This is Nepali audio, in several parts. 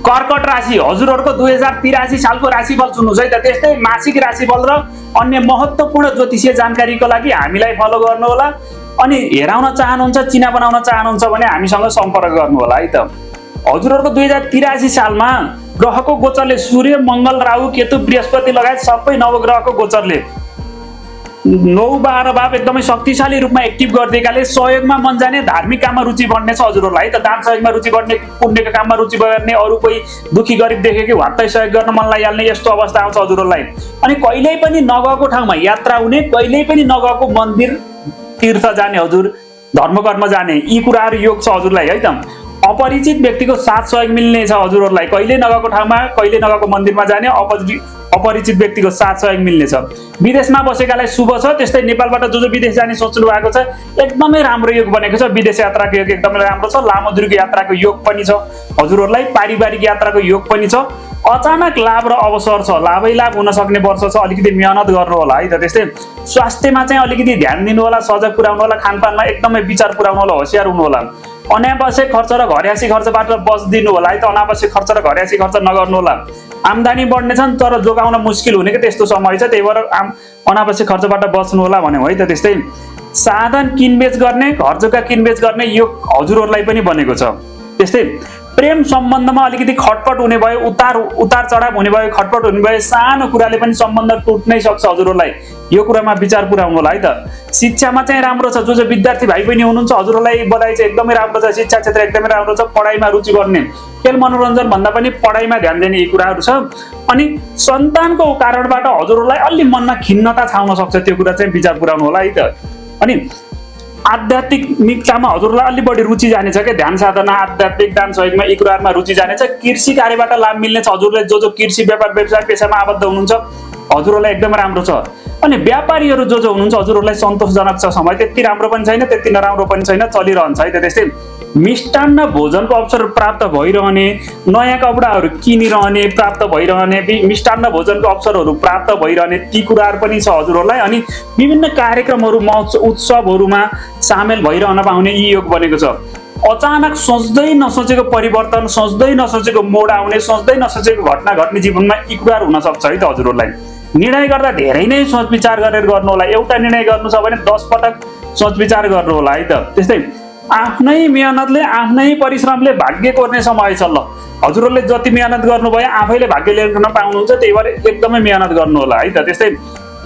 कर्कट राशि हजुरहरूको 2083 सालको राशिफल सुन्नुहोस् है त। त्यस्तै मासिक राशिफल र अन्य महत्त्वपूर्ण ज्योतिषीय जानकारीको लागि हामीलाई फलो गर्नुहोला। अनि हेराउन चाहनुहुन्छ, चिना बनाउन चाहनुहुन्छ भने हामीसँग सम्पर्क गर्नुहोला है त। हजुरहरूको 2083 सालमा ग्रहको गोचरले सूर्य, मङ्गल, राहु, केतु, बृहस्पति लगायत सबै नवग्रहको गोचरले 9-12 भाव एकदमै शक्तिशाली रूपमा एक्टिभ गरिदिएकाले सहयोगमा मन जाने, धार्मिक काममा रुचि बढ्ने छ हजुरहरूलाई है त। दान सहयोगमा रुचि बढ्ने, पुण्यको काममा रुचि बढ्ने, अरू कोही दुखी गरिब देखे कि वात्तै सहयोग गर्न मन लागिहाल्ने यस्तो अवस्था आउँछ हजुरहरूलाई। अनि कहिल्यै पनि नगएको ठाउँमा यात्रा हुने, कहिल्यै पनि नगएको मन्दिर तीर्थ जाने, हजुर धर्मकर्म जाने, यी कुराहरू योग छ हजुरलाई है त। अपरिचित व्यक्तिको साथ सहयोग मिल्ने छ हजुरहरूलाई। कहिले नगएको ठाउँमा, कहिले नगएको मन्दिरमा जाने, अपरिचित व्यक्तिको साथ सहयोग मिल्ने छ। विदेशमा बसेकालाई शुभ छ। त्यस्तै नेपालबाट जो विदेश जाने सोच्नु भएको छ एकदमै राम्रो योग बनेको छ। विदेश यात्राको योग एकदमै राम्रो छ। लामो दूरीको यात्राको योग पनि छ हजुरहरूलाई। पारिवारिक यात्राको योग पनि छ। अचानक लाभ र अवसर छ। लाभै लाभ हुन सक्ने वर्ष छ। अलिकति मेहनत गर्नु होला है त। त्यस्तै स्वास्थ्यमा चाहिँ अलिकति ध्यान दिनु होला, सजग पुर्याउनु होला, खानपानमा एकदमै विचार पुर्याउनु होला, होसियार हुनु होला। अनावश्यक खर्च र घरयासी खर्चबाट बच्दिनु होला है त। अनावश्यक खर्च र घरयासी खर्च नगर्नु होला। आम्दानी बढ्ने छन् तर जोगाउन मुस्किल हुने कि त्यस्तो समय छ। त्यही भएर अनावश्यक खर्चबाट बच्नु होला भन्यो है त। त्यस्तै साधन किनबेच गर्ने, घर जग्गा किनबेच गर्ने यो हजुरहरूलाई पनि बनेको छ। त्यस्तै प्रेम सम्बन्धमा अलिकति खटपट हुने भयो, उतार चढाव हुने भयो, खटपट हुने भयो। सानो कुराले पनि सम्बन्ध टुट्नै सक्छ हजुरहरूलाई। यो कुरामा विचार पुर्याउनु होला है त। शिक्षामा चाहिँ राम्रो छ। जो विद्यार्थी भाइ बहिनी हुनुहुन्छ हजुरहरूलाई बधाई छ, एकदमै राम्रो छ। शिक्षा क्षेत्र एकदमै राम्रो छ। पढाइमा रुचि गर्ने, खेल मनोरञ्जन भन्दा पनि पढाइमा ध्यान दिने यी कुराहरू छ। अनि सन्तानको कारणबाट हजुरहरूलाई अलि मनमा खिन्नता छाउन सक्छ। त्यो कुरा चाहिँ विचार पुर्याउनु होला है त। अनि आध्यात्मिकतामा हजुरलाई अलि बढी रुचि जानेछ क्या। ध्यान साधना, आध्यात्मिक, दान सहयोगमा यी कुराहरूमा रुचि जानेछ। कृषि कार्यबाट लाभ मिल्ने छ हजुरलाई। जो कृषि व्यापार व्यवसाय पेसामा आबद्ध हुनुहुन्छ हजुरहरूलाई एकदमै राम्रो छ। अनि व्यापारीहरू जो हुनुहुन्छ हजुरहरूलाई सन्तोषजनक छ समय। त्यति राम्रो पनि छैन, त्यति नराम्रो पनि छैन, चलिरहन्छ है त। त्यस्तै मिष्टान्न भोजनको अवसर प्राप्त भइरहने, नयाँ कपडाहरू किनिरहने, प्राप्त भइरहने, मिष्टान्न भोजनको अवसरहरू प्राप्त भइरहने ती कुराहरू पनि छ हजुरहरूलाई। अनि विभिन्न कार्यक्रमहरू, उत्सवहरूमा सामेल भइरहन पाउने यी योग बनेको छ। अचानक सोच्दै नसोचेको परिवर्तन, सोच्दै नसोचेको मोड आउने, सोच्दै नसोचेको घटना घट्ने जीवनमा यी कुराहरू हुन सक्छ है त हजुरहरूलाई। निर्णय गर्दा धेरै नै सोच विचार गरेर गर्नु होला। एउटा निर्णय गर्नु छ भने 10 पटक सोच विचार गर्नु होला है त। त्यस्तै आफ्नै मेहनतले, आफ्नै परिश्रमले भाग्य कोर्ने समय छ। ल हजुरहरूले जति मेहनत गर्नुभयो आफैले भाग्य लिएर पाउनुहुन्छ। त्यही भएर एकदमै मेहनत गर्नु होला है त। त्यस्तै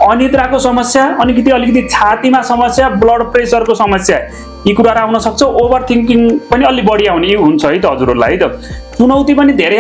अनिद्राको समस्या, अलिकति छातीमा समस्या, ब्लड प्रेसरको समस्या यी कुराहरू आउन सक्छ। ओभर थिङ्किङ पनि अलि बढी आउने हुन्छ है त हजुरहरूलाई है त। चुनौती पनि धेरै